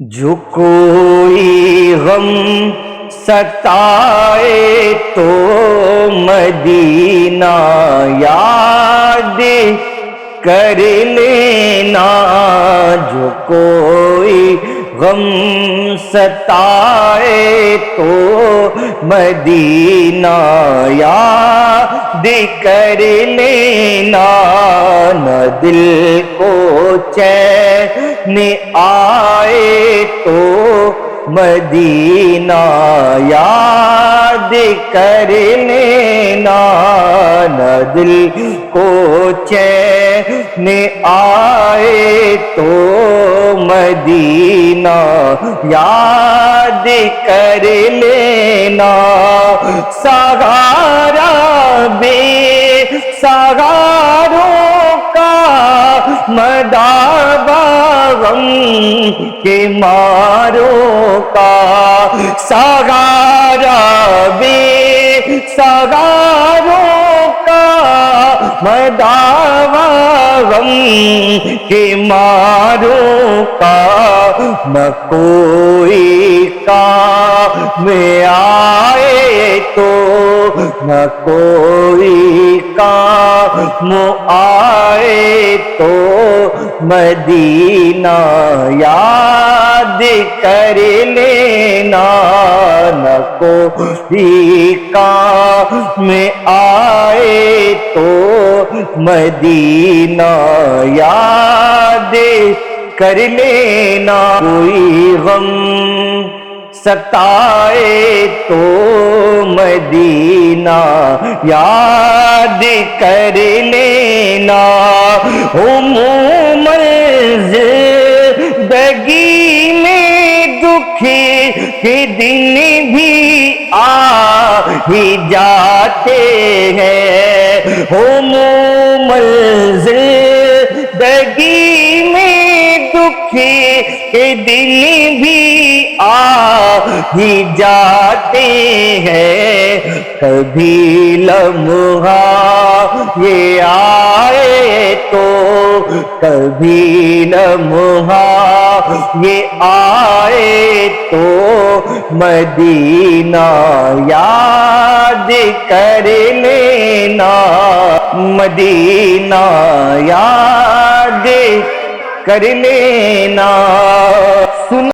جو کوئی غم ستائے تو مدینہ یاد کر لینا، جو کوئی غم ستائے تو مدینہ یاد کر لینا، نہ دل کو چین آئے تو مدینہ یاد کر لینا، نہ دل کو چین آئے تو مدینہ یاد کر لینا، سہارا بے سہاروں کا مداوا غم کے ماروں کا، سہارا بے سہاروں کا مداوا غم کے ماروں کا، نہ کوئی کام آئے تو نہ کوئی کام آئے تو مدینہ یاد کر لینا، نہ کوئی کام آئے تو مدینہ یاد کر لینا، کوئی غم ستائے تو مدینہ یاد کر لینا، عموماً زندگی میں دکھ کے دن بھی آ ہی جاتے ہیں، عموماً زندگی میں دکھ کے دن بھی آ ہی جاتے ہیں، کبھی لمحہ یہ آئے تو کبھی لمحہ یہ آئے تو مدینہ یاد کر لینا، مدینہ یاد کر لینا۔